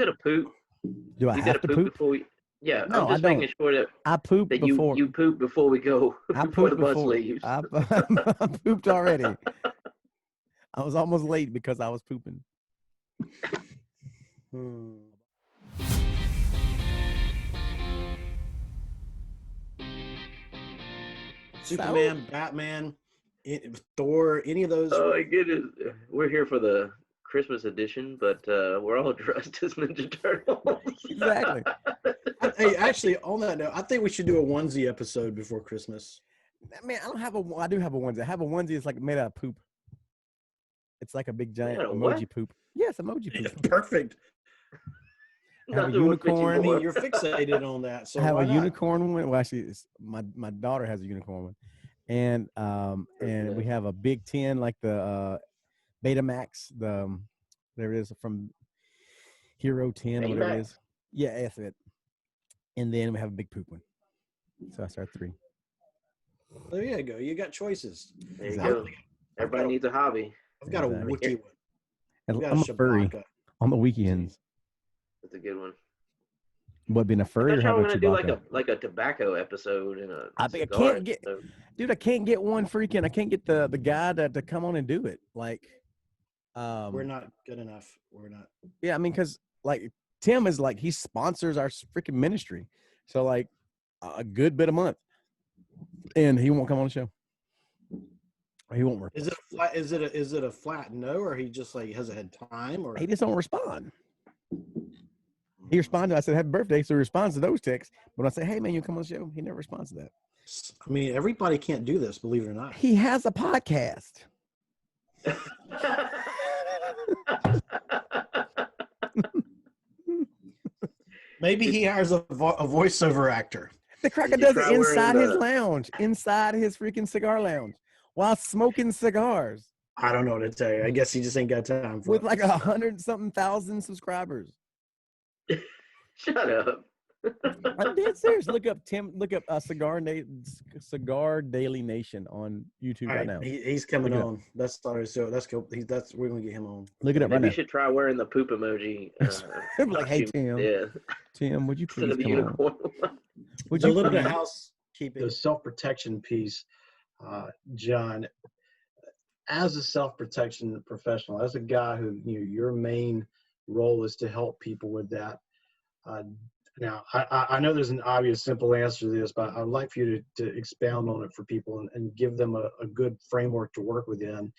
gotta poop. Do I You have gotta to poop? before we. Yeah, No, I'm just I don't. making sure I poop that before. you poop before we go. I before the pooped bus before. leaves. I pooped already. I was almost late because I was pooping. Superman, Batman, Thor, any of those. Oh my goodness, we're here for the Christmas edition, but we're all dressed as Ninja Turtles. Exactly. Hey, actually, on that note, I think we should do a onesie episode before Christmas. Man, I do have a onesie. I have a onesie. It's like made out of poop. It's like a big giant emoji poop. Yes, emoji poop. Perfect. I have a unicorn. I mean, you're fixated on that. So I have why a not? unicorn one. Well, actually, my daughter has a unicorn one, and we have a Big 10 like the Betamax. There it is from Hero 10 or whatever it is. Yeah, that's it. And then we have a big poop one. So that's our 3. There you go. You got choices. There you go. Everybody needs a hobby. I've got a wiki one. And I'm a furry on the weekends. That's a good one. What, being a furry or having a Chewbacca? Do like a tobacco episode and a I can't get, dude. I can't get one freaking. I can't get the guy to come on and do it. Like, we're not good enough. We're not. Yeah, I mean, because like Tim is like he sponsors our freaking ministry, so like a good bit a month, and he won't come on the show. He won't work. Is it a flat? Is it a flat no, or he just like hasn't had time, or he just don't respond? He responded. I said, "Happy birthday!" So he responds to those texts. But when I say, "Hey man, you come on the show," he never responds to that. I mean, everybody can't do this, believe it or not. He has a podcast. Maybe he hires a voiceover actor. The cracker does it inside his lounge, inside his freaking cigar lounge, while smoking cigars. I don't know what to tell you. I guess he just ain't got time for with it. like 100-something thousand subscribers. Shut up. I'm dead serious. Look up Cigar Daily Nation on YouTube right now. He's coming on. That's our show. That's cool. We're gonna get him on. Look it up right now. You should try wearing the poop emoji. Like, hey Tim. Yeah. Tim, would you please come on? Would you look at the housekeeping? The self-protection piece, John. As a self-protection professional, as a guy who your main role is to help people with that. Now, I know there's an obvious, simple answer to this, but I'd like for you to expound on it for people and give them a good framework to work within.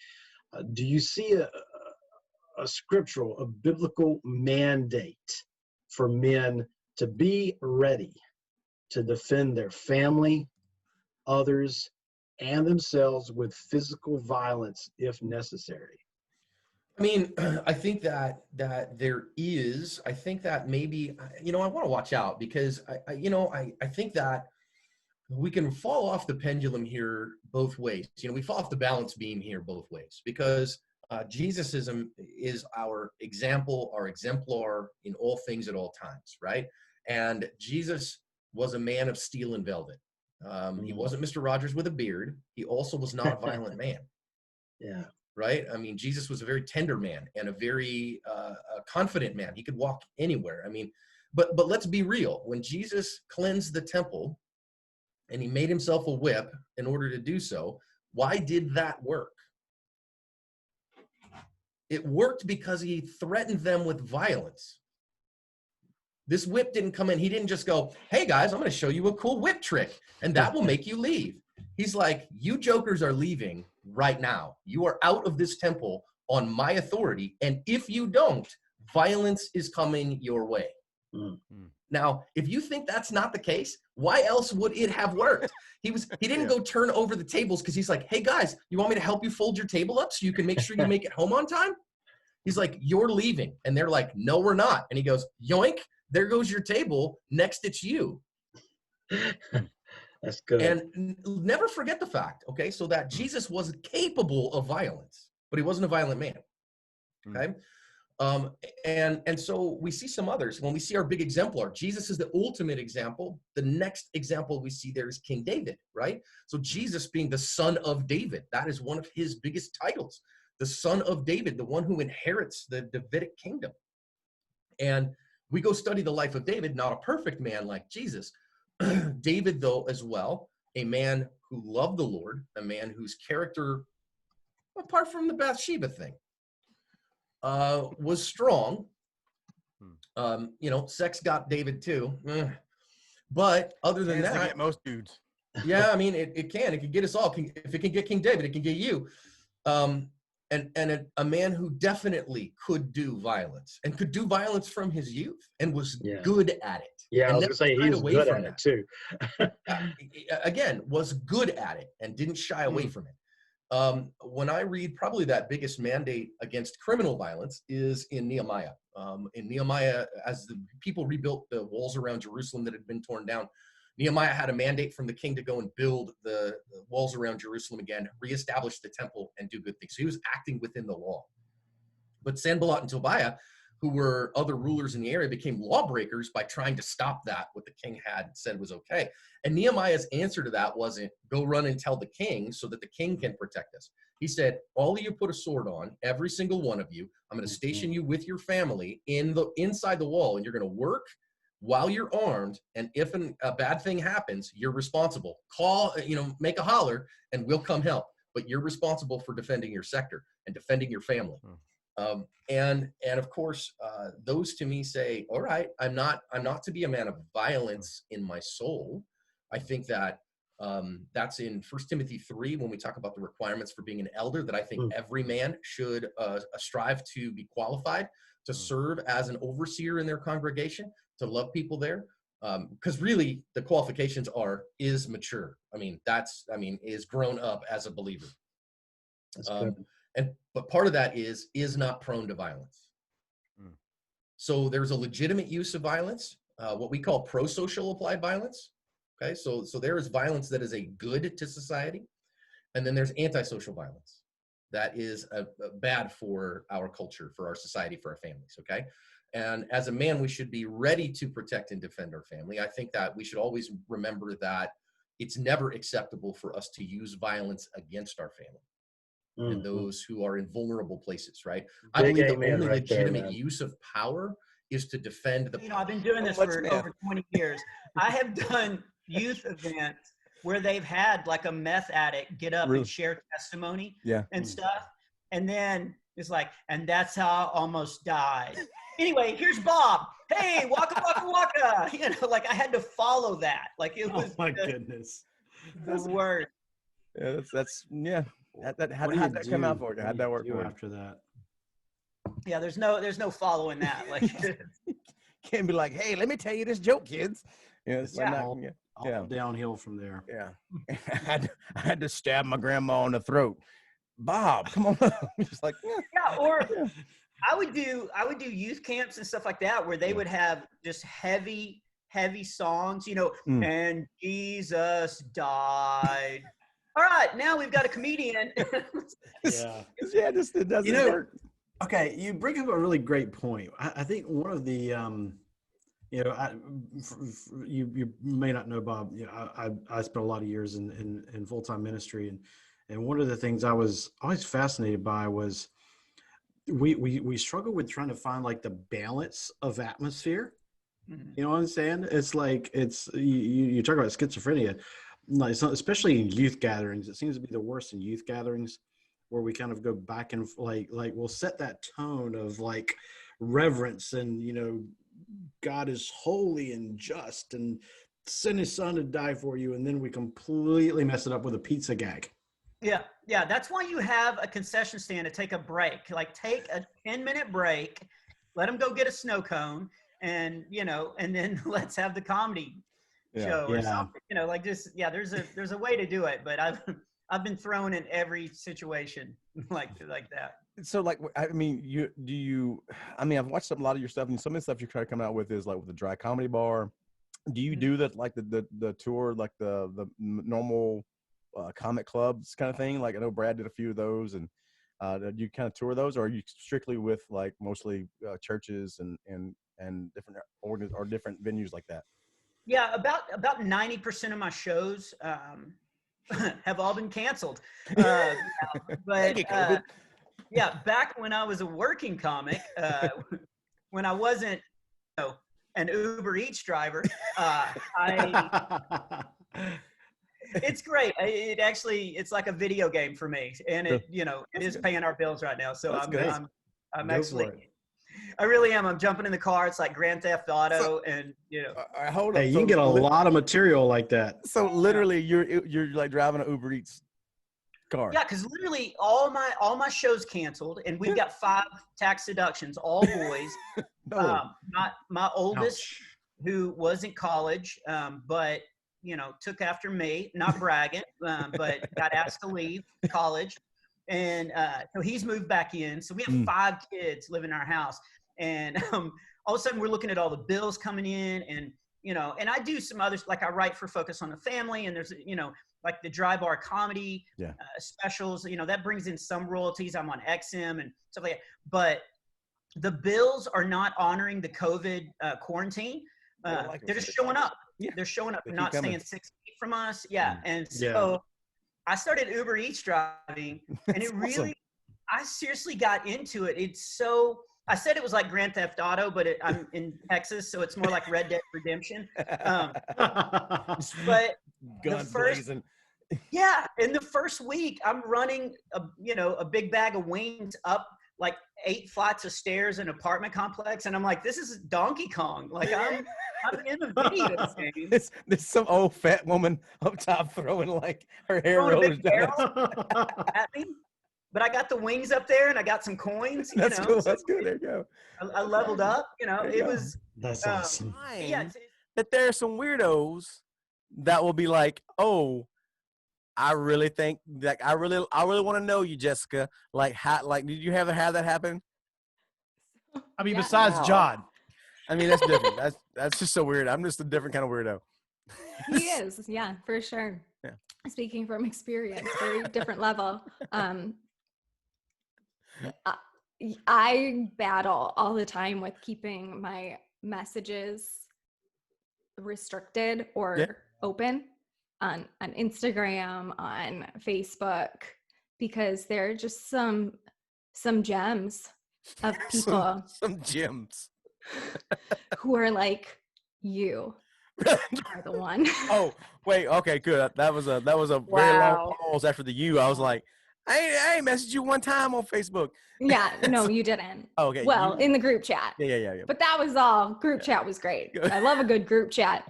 Do you see a scriptural, a biblical mandate for men to be ready to defend their family, others, and themselves with physical violence if necessary? I mean, I think that there is. I think that maybe, I want to watch out because I think that we can fall off the pendulum here both ways. We fall off the balance beam here both ways because Jesusism is our example, our exemplar in all things at all times, right? And Jesus was a man of steel and velvet. He wasn't Mr. Rogers with a beard. He also was not a violent man. Yeah. Right? I mean, Jesus was a very tender man and a very confident man. He could walk anywhere. I mean, but let's be real. When Jesus cleansed the temple and he made himself a whip in order to do so, why did that work? It worked because he threatened them with violence. This whip didn't come in. He didn't just go, hey guys, I'm going to show you a cool whip trick and that will make you leave. He's like, you jokers are leaving right now. You are out of this temple on my authority. And if you don't, violence is coming your way. Now, if you think that's not the case, why else would it have worked? He didn't go turn over the tables because he's like, hey guys, you want me to help you fold your table up so you can make sure you make it home on time? He's like, you're leaving. And they're like, no, we're not. And he goes, yoink, there goes your table. Next, it's you. That's good. And never forget the fact, okay, so that Jesus was capable of violence, but he wasn't a violent man, okay? And so we see some others. When we see our big exemplar, Jesus is the ultimate example. The next example we see there is King David, right? So Jesus being the son of David, that is one of his biggest titles. The son of David, the one who inherits the Davidic kingdom. And We go study the life of David, not a perfect man like Jesus. David, though, as well, a man who loved the Lord, a man whose character, apart from the Bathsheba thing, was strong. You know, sex got David too. But other than that, get most dudes. yeah, I mean, it can get us all. If it can get King David, it can get you. And a man who definitely could do violence and could do violence from his youth and was good at it. Yeah, and I was gonna say he's good at it too. Again, was good at it and didn't shy away from it. When I read, probably that biggest mandate against criminal violence is in Nehemiah. In Nehemiah, as the people rebuilt the walls around Jerusalem that had been torn down, Nehemiah had a mandate from the king to go and build the walls around Jerusalem again, reestablish the temple, and do good things. So he was acting within the law. But Sanballat and Tobiah, who were other rulers in the area, became lawbreakers by trying to stop that, what the king had said was okay. And Nehemiah's answer to that wasn't, go run and tell the king so that the king can protect us. He said, all of you put a sword on, every single one of you. I'm going to station you with your family inside the wall, and you're going to work while you're armed, and if a bad thing happens, you're responsible. Call, make a holler, and we'll come help. But you're responsible for defending your sector and defending your family. And of course, those to me say, all right, I'm not to be a man of violence in my soul. I think that that's in 1 Timothy 3 when we talk about the requirements for being an elder, that I think every man should strive to be qualified to serve as an overseer in their congregation, to love people there. Because really the qualifications is mature. Is grown up as a believer. That's good. But part of that is not prone to violence. So there's a legitimate use of violence, what we call pro-social applied violence. Okay, so there is violence that is a good to society, and then there's antisocial violence that is bad for our culture, for our society, for our families. Okay, and as a man, we should be ready to protect and defend our family. I think that we should always remember that it's never acceptable for us to use violence against our family and those who are in vulnerable places, right? I believe the only legitimate use of power is to defend the I've been doing this for over 20 years. I have done youth events where they've had like a meth addict get up and share testimony and stuff. And then it's like, and that's how I almost died. Anyway, here's Bob. Hey, waka, waka, waka. Like I had to follow that. Like it was goodness. The word. Yeah, how'd that come out for you? How'd that work for you after that? Yeah, there's no following that. Like can't be like, hey, let me tell you this joke, kids. All downhill from there. Yeah. I had to stab my grandma in the throat. Bob, come on. Just like I would do youth camps and stuff like that where they would have just heavy songs, and Jesus died. All right, now we've got a comedian. It doesn't work. Okay, you bring up a really great point. I think one of the, you may not know, Bob. I spent a lot of years in full-time ministry, and one of the things I was always fascinated by was we struggle with trying to find like the balance of atmosphere. You know what I'm saying? It's like you talk about schizophrenia, like especially in youth gatherings. It seems to be the worst in youth gatherings, where we kind of go back and like we'll set that tone of like reverence and God is holy and just and sent his son to die for you, and then we completely mess it up with a pizza gag. Yeah, that's why you have a concession stand to take a break. Like take a 10-minute break, let them go get a snow cone, and and then let's have the comedy show or something. There's a way to do it, but I've been thrown in every situation like that. So like, I've watched a lot of your stuff, and some of the stuff you try to come out with is like with the dry comedy bar. Do you do that, like the tour, like the normal comic clubs kind of thing? Like I know Brad did a few of those, and do you kind of tour those, or are you strictly with like mostly churches and different or different venues like that? Yeah, about 90% of my shows have all been canceled. But back when I was a working comic, when I wasn't an Uber Eats driver, it's great. It's like a video game for me, and it is paying our bills right now. So I'm actually, I really am. I'm jumping in the car. It's like Grand Theft Auto, and hold on. Hey, you can get a lot of material like that. So literally, you're like driving an Uber Eats car. Yeah, because literally all my shows canceled, and we've got 5 tax deductions, all boys. My oldest, who was in college, but took after me, not bragging, but got asked to leave college. And so he's moved back in. So we have 5 kids living in our house. And all of a sudden we're looking at all the bills coming in, and, and I do some others, like I write for Focus on the Family, and there's, like the Dry Bar comedy specials, that brings in some royalties. I'm on XM and stuff like that. But the bills are not honoring the COVID quarantine. They're just showing up. Yeah. They're showing up. They're not staying 6 feet from us. Yeah. And so I started Uber Eats driving, and it really, I seriously got into it. I said it was like Grand Theft Auto, but I'm in Texas, so it's more like Red Dead Redemption. But guns blazing. Yeah, in the first week, I'm running a big bag of wings up like 8 flights of stairs in an apartment complex, and I'm like, this is Donkey Kong. Like I'm in a video game. There's some old fat woman up top throwing like her hair rollers down at me. But I got the wings up there, and I got some coins. That's cool. That's good. There you go. I leveled up. It was. That's awesome. Yeah. That there are some weirdos that will be like, oh, I really think, like, I really want to know you, Jessica. Like, did you ever have that happen? I mean, besides John. I mean, that's different. That's just so weird. I'm just a different kind of weirdo. He is, yeah, for sure. Yeah. Speaking from experience, very different level. I battle all the time with keeping my messages restricted or open on Instagram, on Facebook, because there are just some gems of people, some gems who are like, you are the one. Oh, wait, okay, good. That was a very long pause after the you. I was like, I ain't messaged you one time on Facebook. Yeah, no, you didn't. Oh, okay. Well, in the group chat. Yeah. But that was all. Group chat was great. I love a good group chat.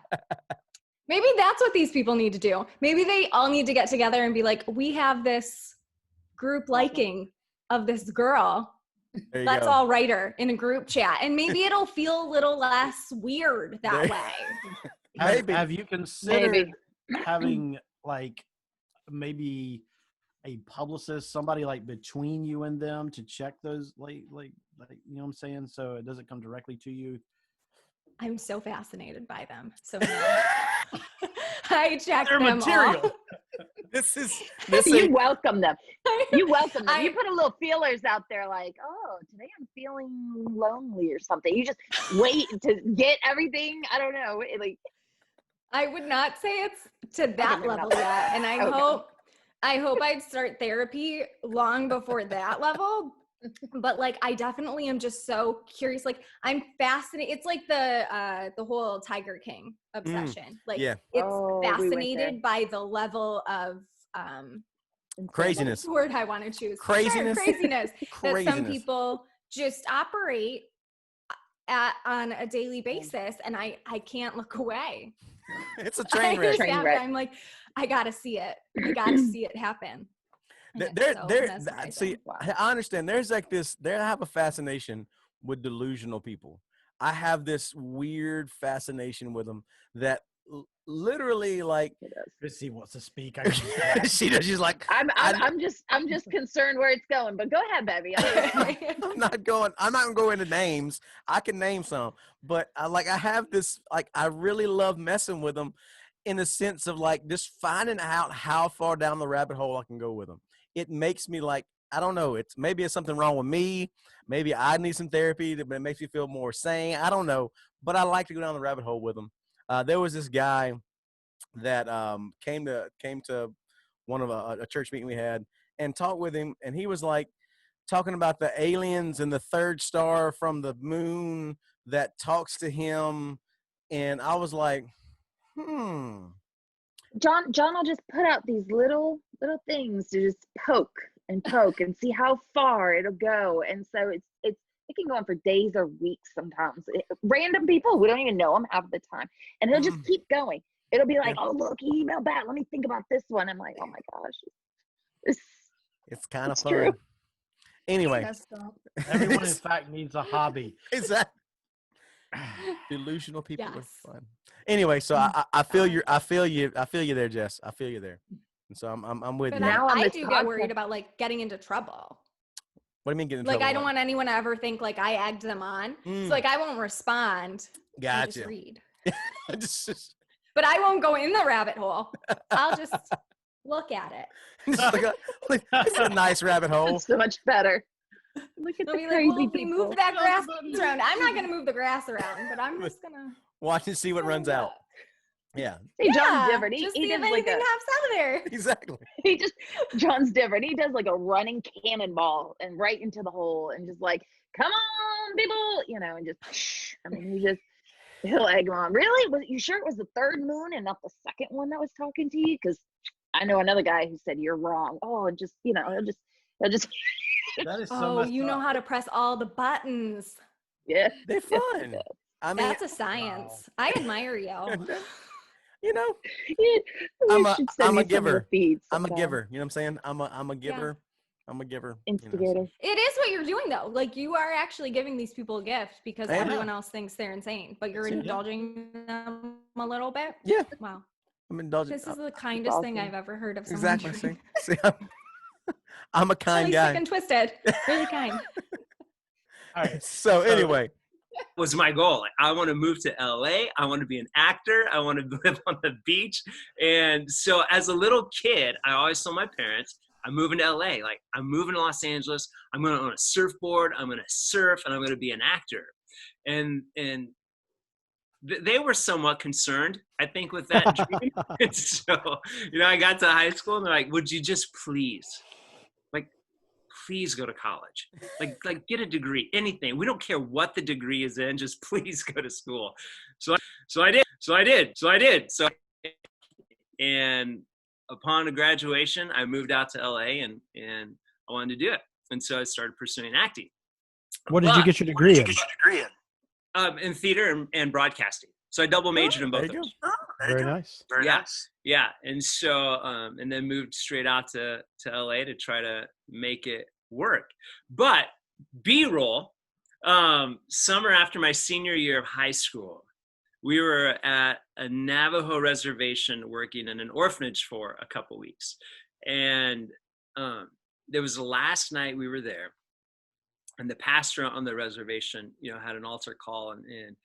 Maybe that's what these people need to do. Maybe they all need to get together and be like, we have this group liking of this girl. Let's all write her in a group chat. And maybe it'll feel a little less weird that way. Have you considered having like maybe a publicist, somebody like between you and them to check those like you know what I'm saying, so it doesn't come directly to you? I'm so fascinated by them. So I check their them material. all. You welcome them. You welcome them. You put a little feelers out there like, oh, today I'm feeling lonely or something. You just wait to get everything. I don't know. Like, I would not say it's to that level yet. And I hope I'd start therapy long before that level. But like, I definitely am just so curious. Like, I'm fascinated. It's like the whole Tiger King obsession. It's fascinated by the level of craziness. What's the word I want to choose? Craziness. Sure, craziness. That some people just operate on a daily basis, and I can't look away. It's a train wreck. I'm like, I gotta see it. I gotta see it happen. See, I understand. There's like this. I have a fascination with delusional people. I have this weird fascination with them that literally, like, Chrissy wants to speak. she does. She's like, I'm just concerned where it's going. But go ahead, baby. I'm not going to go into names. I can name some, but I have this, like, I really love messing with them, in the sense of like just finding out how far down the rabbit hole I can go with them. It makes me like, I don't know. Maybe it's something wrong with me. Maybe I need some therapy, but it makes me feel more sane. I don't know, but I like to go down the rabbit hole with them. There was this guy that came to one of a church meeting we had and talked with him, and he was like talking about the aliens and the third star from the moon that talks to him, and I was like, John will just put out these little things to just poke and see how far it'll go. And so it can go on for days or weeks sometimes. Random people, we don't even know them half the time. And he'll just keep going. It'll be like, oh, look, he emailed back. Let me think about this one. I'm like, oh my gosh. It's kind of fun. True. Anyway. Everyone, in fact, needs a hobby. Exactly. Delusional people are fun. Anyway, so I feel you there, Jess. I feel you there. And so I'm with you. Now I do get worried about like getting into trouble. What do you mean getting into trouble? Like I don't want anyone to ever think like I egged them on. So like I won't respond. Gotcha. I just read. just But I won't go in the rabbit hole. I'll just look at it. It's a nice rabbit hole. It's so much better. Look at the crazy people. Move that grass around. I'm not going to move the grass around, but I'm just going to watch and see what runs out. Yeah. See, John's different. Just he see if does anything hops out of there. Exactly. John's different. He does like a running cannonball and right into the hole and just like, come on, people, and just, he'll egg them on. Really? Was you sure it was the third moon and not the second one that was talking to you? Because I know another guy who said you're wrong. Oh, and just, he'll just. That is so you know how to press all the buttons. Yeah, they're fun. I mean, that's a science. Wow. I admire you. I'm a giver. I'm a giver. You know what I'm saying? I'm a giver. Yeah. I'm a giver. Instigator. It is what you're doing though. Like you are actually giving these people a gift because everyone else thinks they're insane, but you're indulging them a little bit. Yeah. Wow. I'm indulging. This is the kindest thing I've ever heard of someone. Exactly. See, I'm a kind really guy. Sick and twisted. Really kind. All right. So anyway. Was my goal. I want to move to LA. I want to be an actor. I want to live on the beach. And so as a little kid, I always told my parents, I'm moving to LA. Like I'm moving to Los Angeles. I'm going to own a surfboard. I'm going to surf and I'm going to be an actor. And they were somewhat concerned, I think, with that dream. And so, I got to high school and they're like, would you just please go to college, like get a degree, anything. We don't care what the degree is in, just please go to school. So I did. And upon graduation, I moved out to LA and I wanted to do it. And so I started pursuing acting. What did you get your degree in? In theater and broadcasting. So I double majored in both of those. Very nice. Very nice. Yeah. And so, and then moved straight out to LA to try to make it work. But B-roll, summer after my senior year of high school, we were at a Navajo reservation working in an orphanage for a couple weeks. And there was the last night we were there. And the pastor on the reservation, had an altar call and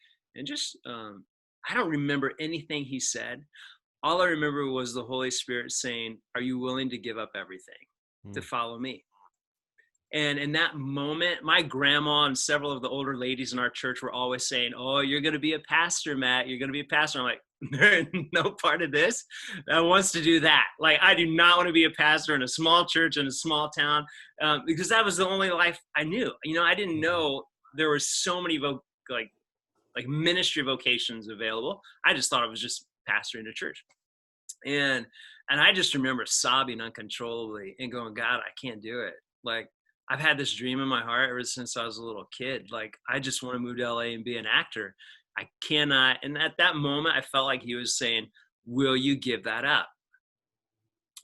just, I don't remember anything he said. All I remember was the Holy Spirit saying, are you willing to give up everything to follow me? And in that moment, my grandma and several of the older ladies in our church were always saying, oh, you're going to be a pastor, Matt. You're going to be a pastor. I'm like, there is no part of this that wants to do that. Like, I do not want to be a pastor in a small church in a small town because that was the only life I knew. I didn't know there were so many like ministry vocations available. I just thought it was just pastoring a church. And I just remember sobbing uncontrollably and going, God, I can't do it. Like, I've had this dream in my heart ever since I was a little kid. Like, I just want to move to LA and be an actor. I cannot. And at that moment, I felt like he was saying, will you give that up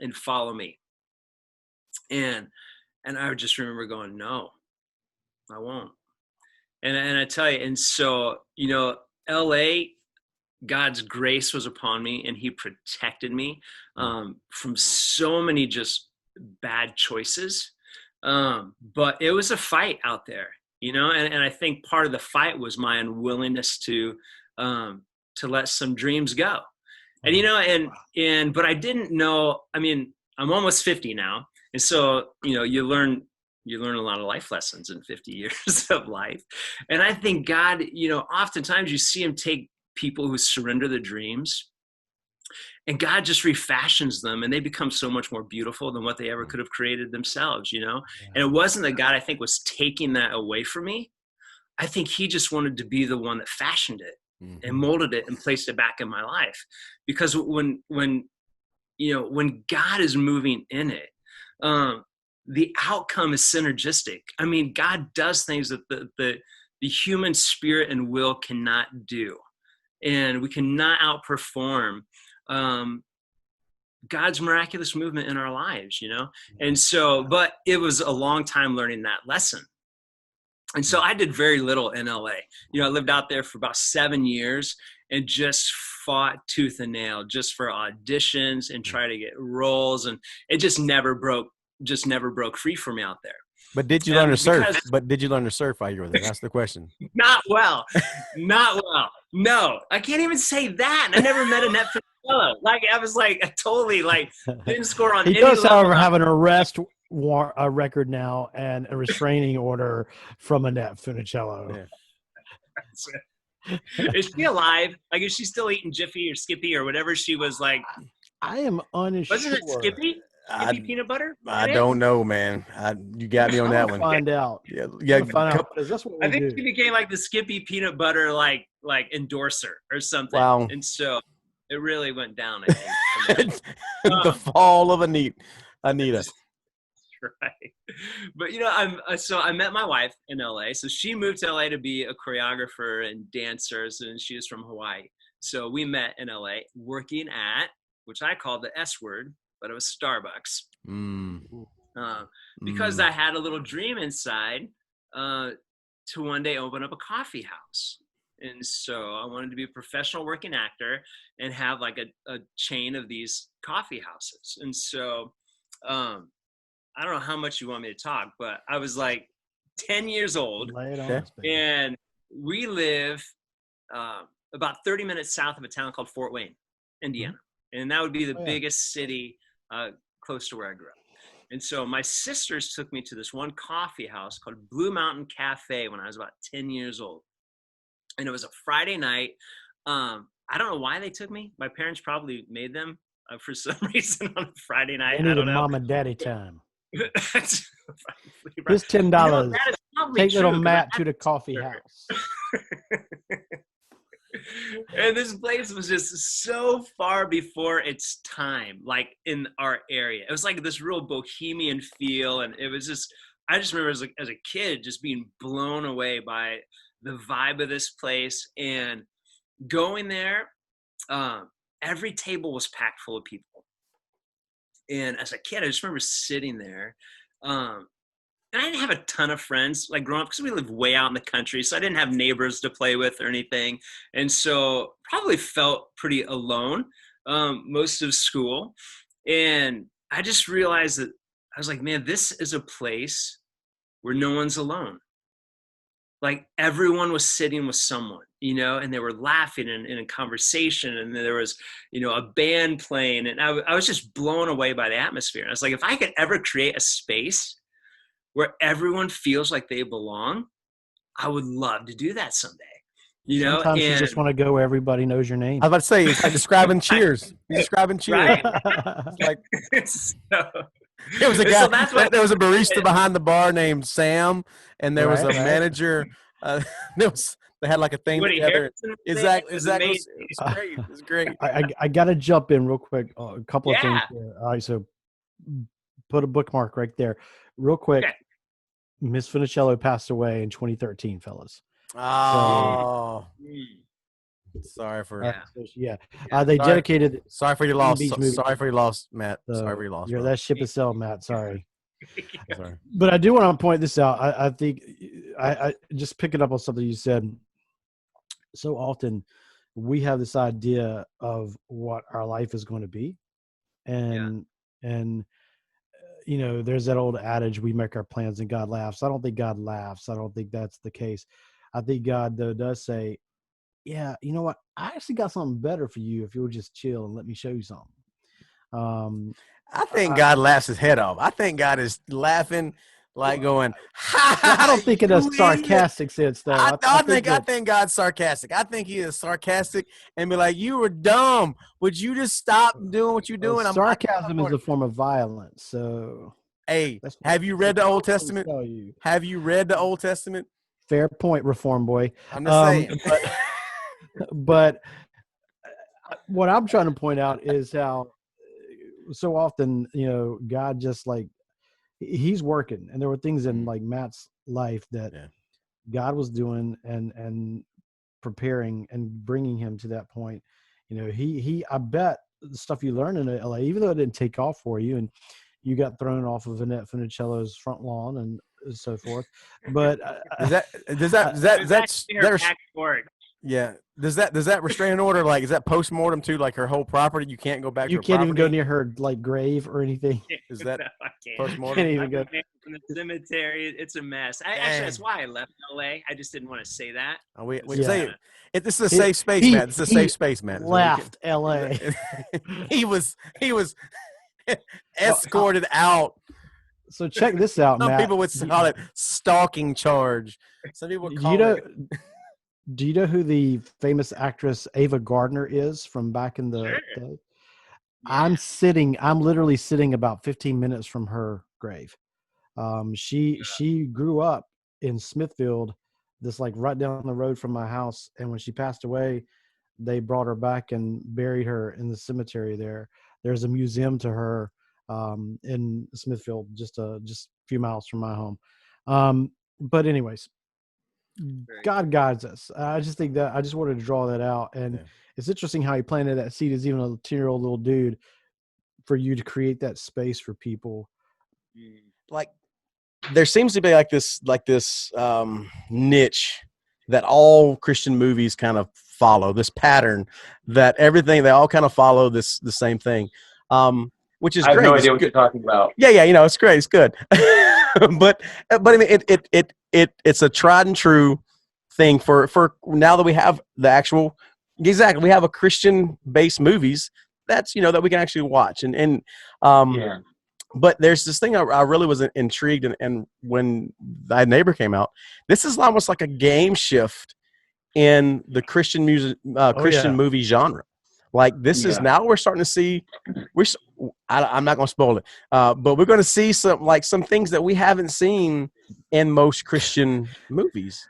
and follow me? And I just remember going, no, I won't. And I tell you, and so, LA, God's grace was upon me and he protected me from so many just bad choices. But it was a fight out there, and I think part of the fight was my unwillingness to let some dreams go. And, but I didn't know, I'm almost 50 now. And so, you learn a lot of life lessons in 50 years of life. And I think God, oftentimes you see him take people who surrender their dreams and God just refashions them and they become so much more beautiful than what they ever could have created themselves, And it wasn't that God, I think, was taking that away from me. I think he just wanted to be the one that fashioned it and molded it and placed it back in my life. Because when God is moving in it, the outcome is synergistic. I mean, God does things that the human spirit and will cannot do. And we cannot outperform God's miraculous movement in our lives, And so, but it was a long time learning that lesson. And so I did very little in LA. I lived out there for about 7 years and just fought tooth and nail just for auditions and try to get roles. And it just never broke free for me out there. But did you learn to surf? But did you learn to surf while you were there? That's the question. Not well. No, I can't even say that. I never met a net fellow. Like, I was like, I totally didn't score on any level. He does, however, have an arrest record now and a restraining order from Annette Funicello. Yeah. Is she alive? Like, is she still eating Jiffy or Skippy or whatever she was like? I am unsure. Wasn't it Skippy? Peanut butter? I don't know, man. You got me on that one. Find out. Yeah. Find out. That's what I think she became like the Skippy peanut butter like endorser or something. Wow. And so it really went down, I think. The fall of Anita. Right. But I met my wife in LA. So she moved to LA to be a choreographer and dancer, and she is from Hawaii. So we met in LA working at, which I called the S word, but it was Starbucks. Because I had a little dream inside to one day open up a coffee house. And so I wanted to be a professional working actor and have like a chain of these coffee houses. And so I don't know how much you want me to talk, but I was like 10 years old. And we live about 30 minutes south of a town called Fort Wayne, Indiana. And that would be the biggest city close to where I grew up. And so my sisters took me to this one coffee house called Blue Mountain Cafe when I was about 10 years old. And it was a Friday night. I don't know why they took me. My parents probably made them for some reason on a Friday night. They needed mom and daddy time. Here's $10. Take little Matt to the coffee house. And this place was just so far before its time, like in our area. It was like this real bohemian feel. And it was just, I just remember as a kid just being blown away by the vibe of this place. And going there, every table was packed full of people. And as a kid, I just remember sitting there. And I didn't have a ton of friends like growing up because we lived way out in the country. So I didn't have neighbors to play with or anything. And so probably felt pretty alone most of school. And I just realized that I was like, man, this is a place where no one's alone. Like everyone was sitting with someone, and they were laughing and in a conversation. And there was, a band playing. And I was just blown away by the atmosphere. And I was like, if I could ever create a space where everyone feels like they belong, I would love to do that someday. Sometimes you just want to go where everybody knows your name. I was about to say, it's like describing Cheers. Describing Cheers. Right? There was a guy. There was a barista behind the bar named Sam, and there was a manager. They had like a thing together. Exactly. It was great. I got to jump in real quick. A couple of things here. All right, so put a bookmark right there, real quick. Okay. Miss Funicello passed away in 2013, fellas. Oh. Sorry for they dedicated. Sorry for your loss. Sorry for your loss, Matt. Sorry for your loss. That ship is sailed, Matt. Sorry. Sorry. But I do want to point this out. I think I just picking up on something you said. So often we have this idea of what our life is going to be, and there's that old adage, we make our plans and God laughs. I don't think God laughs. I don't think that's the case. I think God, though, does say, yeah, you know what? I actually got something better for you if you'll just chill and let me show you something. I think God laughs his head off. I think God is laughing, like going, I don't think in a sarcastic sense, though. I think God's sarcastic. I think he is sarcastic and be like, you were dumb. Would you just stop doing what you're doing? Sarcasm is a form of violence. So, hey, have you read the Old Testament? Have you read the Old Testament? Fair point, Reform Boy. I'm just saying. But what I'm trying to point out is how so often, God just like he's working, and there were things in like Matt's life that God was doing and preparing and bringing him to that point. I bet the stuff you learned in LA, even though it didn't take off for you and you got thrown off of Annette Funicello's front lawn and so forth, but does that restraining order, like, is that post-mortem too, like her whole property, you can't go back to her can't property? even go near her like grave or anything? Is that post-mortem? Can't even go from the cemetery. It's a mess. Actually, that's why I left LA. I just didn't want to say that. We say it. This is a safe space, man. This is a safe space, man. Left LA. he was escorted out. So check this out, Some Matt. people would call it stalking charge. Some people would call it. Do you know who the famous actress Ava Gardner is from back in the day? I'm literally sitting about 15 minutes from her grave. She grew up in Smithfield, this like right down the road from my house. And when she passed away, they brought her back and buried her in the cemetery there. There's a museum to her in Smithfield, just a few miles from my home. But anyways, God guides us. I just think that I just wanted to draw that out. And it's interesting how he planted that seed as even a 10-year-old little dude for you to create that space for people. Like, there seems to be like this niche that all Christian movies kind of follow, this pattern that they all kind of follow the same thing. Which is great. I have no idea what you're talking about. Yeah, it's great. It's good. but I mean, it's a tried and true thing for now that we have we have a Christian-based movies that's, that we can actually watch. But there's this thing I really was intrigued and when Thy Neighbor came out, this is almost like a game shift in the Christian movie genre. Like this is now we're starting to see. I'm not going to spoil it, but we're going to see some things that we haven't seen in most Christian movies.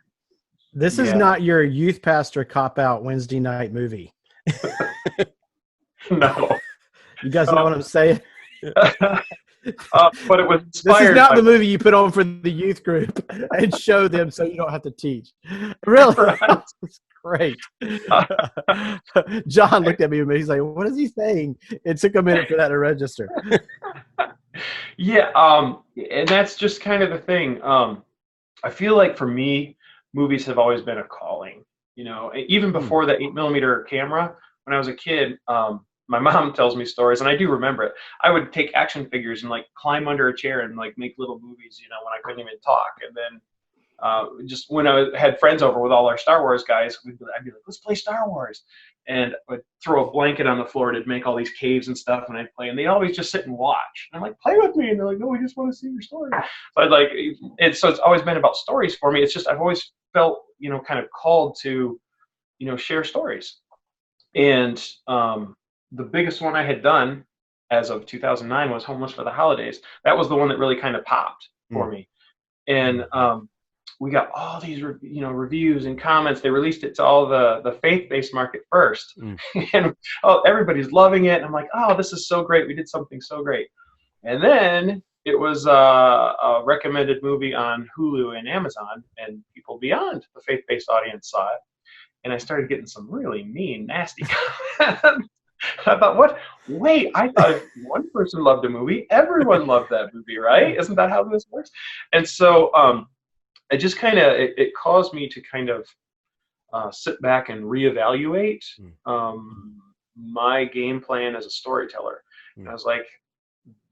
This is not your youth pastor cop out Wednesday night movie. No, you guys know what I'm saying. But it was inspired. This is not the movie you put on for the youth group and show them so you don't have to teach. Really? It's great. John looked at me and he's like, what is he saying? It took a minute for that to register. And that's just kind of the thing. I feel like for me, movies have always been a calling. Even before the 8mm camera, when I was a kid, my mom tells me stories, and I do remember it. I would take action figures and like climb under a chair and like make little movies, when I couldn't even talk. And then just when I had friends over with all our Star Wars guys, I'd be like, let's play Star Wars. And I would throw a blanket on the floor to make all these caves and stuff, and I'd play. And they'd always just sit and watch. And I'm like, play with me. And they're like, no, we just want to see your story. But so it's always been about stories for me. It's just I've always felt, kind of called to, share stories. And the biggest one I had done as of 2009 was Homeless for the Holidays. That was the one that really kind of popped for me. And we got all these, reviews and comments. They released it to all the faith-based market first. And everybody's loving it. And I'm like, oh, this is so great. We did something so great. And then it was a recommended movie on Hulu and Amazon, and people beyond the faith-based audience saw it. And I started getting some really mean, nasty comments. I thought, what? Wait, I thought if one person loved a movie, everyone loved that movie, right? Isn't that how this works? And so it just kind of, it caused me to kind of sit back and reevaluate my game plan as a storyteller. And I was like,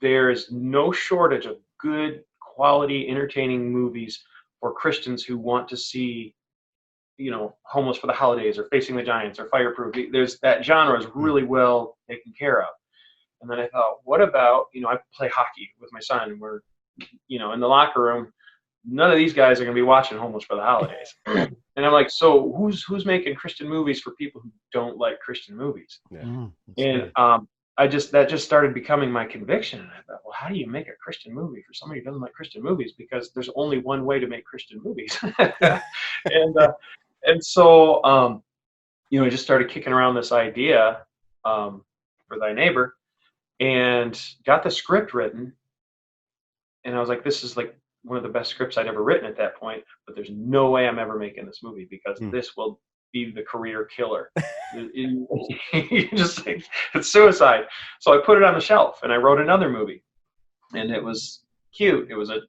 there's no shortage of good, quality, entertaining movies for Christians who want to see Homeless for the Holidays or Facing the Giants or Fireproof. That genre is really well taken care of. And then I thought, what about, I play hockey with my son. We're, in the locker room, none of these guys are going to be watching Homeless for the Holidays. And I'm like, so who's making Christian movies for people who don't like Christian movies? And that just started becoming my conviction. And I thought, well, how do you make a Christian movie for somebody who doesn't like Christian movies? Because there's only one way to make Christian movies. And so, I just started kicking around this idea for Thy Neighbor, and got the script written. And I was like, this is like one of the best scripts I'd ever written at that point, but there's no way I'm ever making this movie because this will be the career killer. Just like, it's suicide. So I put it on the shelf and I wrote another movie, and it was cute. It was a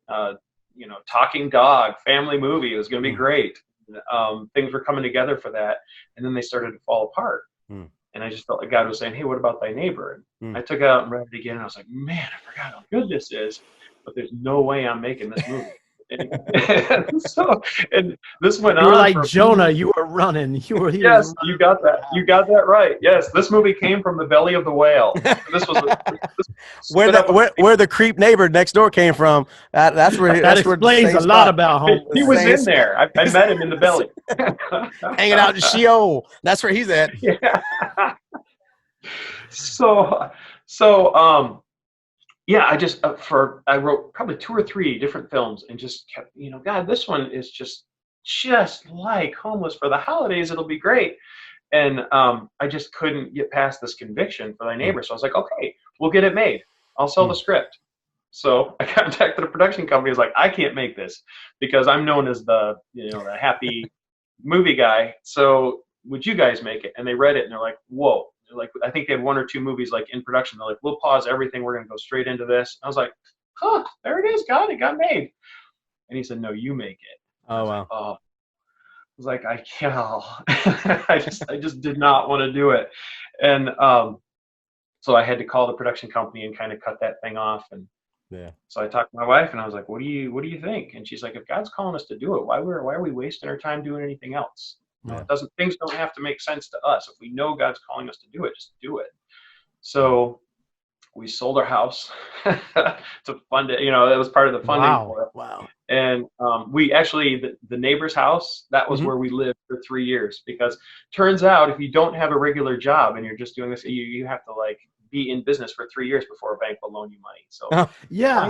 talking dog family movie. It was going to be great. Things were coming together for that, and then they started to fall apart. And I just felt like God was saying, hey, what about Thy Neighbor? And I took it out and read it again, and I was like, man, I forgot how good this is, but there's no way I'm making this movie. And this went on. You were like Jonah. You were running. Yes, you got that. You got that right. Yes, this movie came from the belly of the whale. This was where the creep neighbor next door came from. That's where that explains a lot about home. He was in there. I met him in the belly, hanging out in Sheol. That's where he's at. Yeah. Yeah, I wrote probably 2 or 3 different films and just kept, God, this one is just like Homeless for the Holidays. It'll be great. And I just couldn't get past this conviction for Thy Neighbor. So I was like, okay, we'll get it made. I'll sell the script. So I contacted a production company. I was like, I can't make this because I'm known as the happy movie guy. So would you guys make it? And they read it and they're like, whoa. Like, I think they had 1 or 2 movies like in production. They're like, we'll pause everything. We're going to go straight into this. I was like, there it is. God, it got made. And he said, no, you make it. Oh, wow. I was like, I can't. I just did not want to do it. And so I had to call the production company and kind of cut that thing off. And so I talked to my wife and I was like, what do you think? And she's like, if God's calling us to do it, why are we wasting our time doing anything else? Things don't have to make sense to us. If we know God's calling us to do it, just do it. So we sold our house to fund it. That was part of the funding for it. Wow. And we actually, the neighbor's house, that was where we lived for 3 years, because turns out if you don't have a regular job and you're just doing this, you have to like be in business for 3 years before a bank will loan you money. So find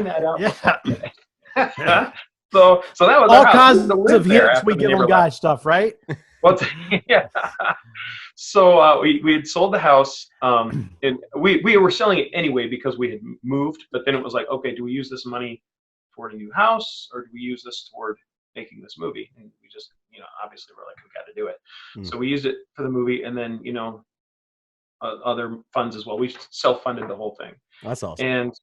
that out. Yeah. So that was all kinds of hits we give on Guy Schtuff, right? Well, yeah. So we had sold the house, and we were selling it anyway because we had moved. But then it was like, okay, do we use this money toward a new house, or do we use this toward making this movie? And we just, obviously we're like, we got to do it. So we used it for the movie, and then other funds as well. We self-funded the whole thing. That's awesome. And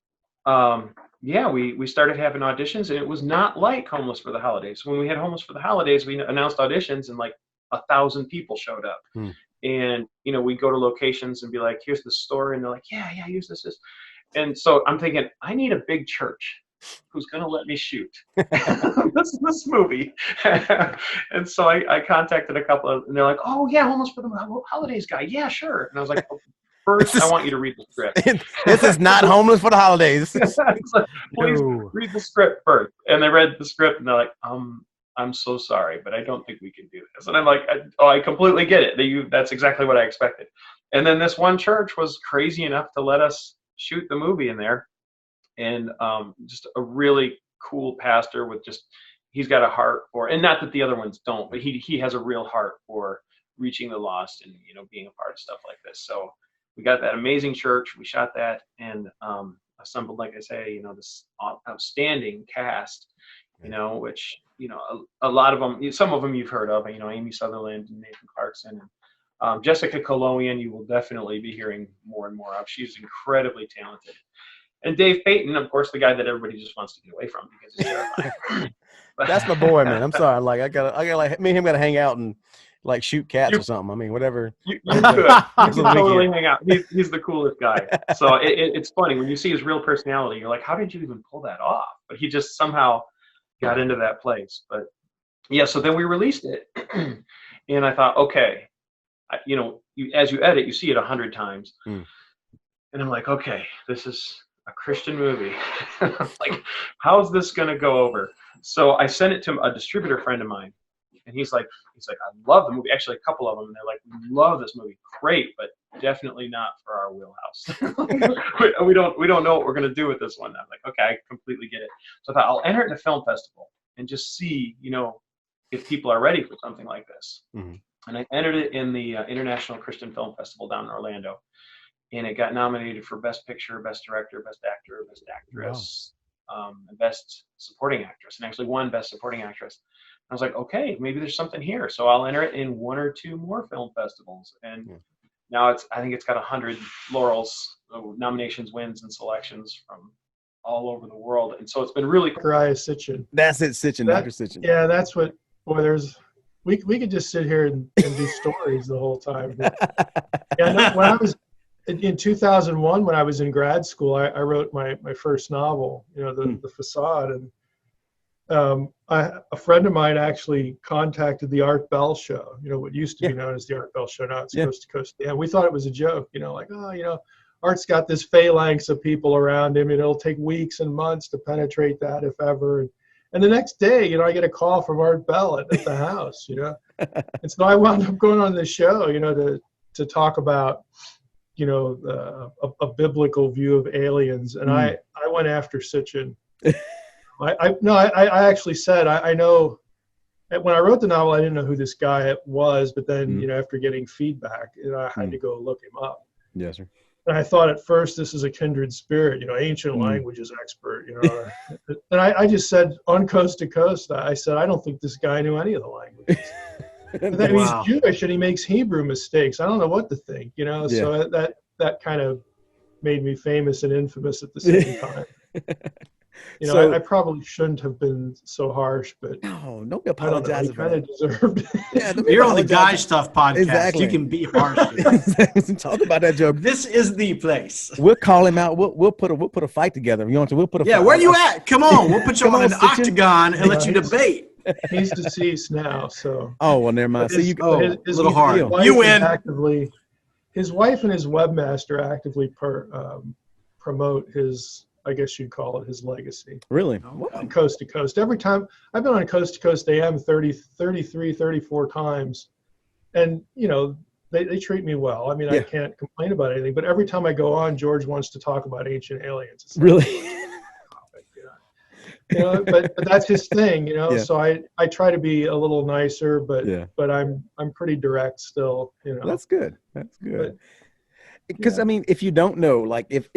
we started having auditions, and it was not like Homeless for the Holidays. When we had Homeless for the Holidays, we announced auditions, and like 1,000 people showed up. And we'd go to locations and be like, here's the story, and they're like, yeah, use this. And so I'm thinking, I need a big church who's going to let me shoot this movie. And so I contacted a couple of, and they're like, oh yeah, Homeless for the Holidays guy, yeah, sure. And I was like, first, I want you to read the script. This is not Homeless for the Holidays. Like, please read the script first. And they read the script, and they're like, I'm so sorry, but I don't think we can do this. And I'm like, I completely get it. That's exactly what I expected. And then this one church was crazy enough to let us shoot the movie in there. And just a really cool pastor with he's got a heart for, and not that the other ones don't, but he has a real heart for reaching the lost and, being a part of stuff like this. So we got that amazing church. We shot that and assembled, like I say, this outstanding cast, which, a lot of them, some of them you've heard of, Amy Sutherland and Nathan Clarkson. And Jessica KOLOIAN, you will definitely be hearing more and more of. She's incredibly talented. And Dave Payton, of course, the guy that everybody just wants to get away from because he's terrifying. That's my boy, man. I'm sorry. Like I gotta like me and him gotta hang out and like shoot cats or something. I mean, whatever. You could. You can totally hang out. He's the coolest guy. So it's funny when you see his real personality. You're like, how did you even pull that off? But he just somehow got into that place. But yeah, so then we released it, and I thought, okay, as you edit, you see it 100 times, and I'm like, okay, this is a Christian movie. Like, how's this gonna go over? So I sent it to a distributor friend of mine, and he's like, I love the movie. Actually, a couple of them, and they're like, we love this movie, great, but definitely not for our wheelhouse. we don't know what we're going to do with this one. I'm like, okay, I completely get it. So I thought I'll enter it in a film festival and just see, if people are ready for something like this. Mm-hmm. And I entered it in the International Christian Film Festival down in Orlando. And it got nominated for Best Picture, Best Director, Best Actor, Best Actress, and Best Supporting Actress, and actually won Best Supporting Actress. I was like, okay, maybe there's something here. So I'll enter it in 1 or 2 more film festivals. And now I think it's got 100 laurels, nominations, wins, and selections from all over the world. And so it's been really cool. Sitchin. That's it, Sitchin, Dr. Sitchin. Yeah, that's what, boy, we could just sit here and do stories the whole time. Yeah, when I was, in 2001, when I was in grad school, I wrote my first novel, the Facade, and a friend of mine actually contacted the Art Bell Show, what used to be known as the Art Bell Show. Now it's Coast to Coast. And we thought it was a joke, like, Art's got this phalanx of people around him, and it'll take weeks and months to penetrate that, if ever. And the next day, I get a call from Art Bell at the house, And so I wound up going on the show, to talk about, a biblical view of aliens. And I went after Sitchin. I actually said, I know, when I wrote the novel, I didn't know who this guy was, but then, after getting feedback, I had to go look him up. Yes, sir. And I thought at first this is a kindred spirit, ancient languages expert, and I just said on Coast to Coast, I said, I don't think this guy knew any of the languages. He's Jewish and he makes Hebrew mistakes. I don't know what to think, so that kind of made me famous and infamous at the same time. I probably shouldn't have been so harsh, but no, don't be apologizing. Kind of deserved it. Yeah, you're on the Guy Schtuff podcast. Exactly. You can be harsh. Talk about that joke. This is the place. We'll call him out. We'll put a fight together. You want to? We'll put a fight. Where you at? Come on, we'll put you on an octagon and let you debate. He's deceased now, so. Oh well, never mind. His, a little hard. You win. His wife and his webmaster actively promote his, I guess you'd call it, his legacy. Really? On Coast to Coast. Every time I've been on Coast to Coast AM 33, 34 times, and they treat me well. I mean, I can't complain about anything, but every time I go on, George wants to talk about ancient aliens. It's really? But that's his thing, So I try to be a little nicer, but I'm pretty direct still, That's good. That's good. Because I mean, if you don't know, like if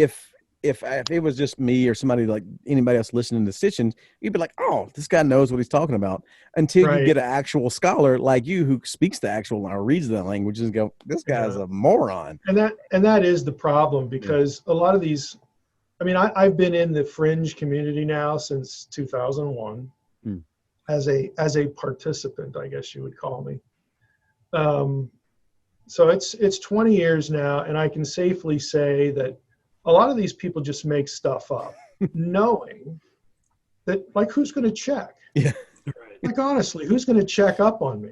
it was just me or somebody like anybody else listening to Sitchin, you'd be like, oh, this guy knows what he's talking about. Until you get an actual scholar like you who speaks the actual or reads the language and go, this guy's a moron. And that is the problem, because a lot of these. I mean, I've been in the fringe community now since 2001 as a participant, I guess you would call me. So it's 20 years now, and I can safely say that a lot of these people just make stuff up, knowing that, like, who's going to check? Yeah. Like, honestly, who's going to check up on me?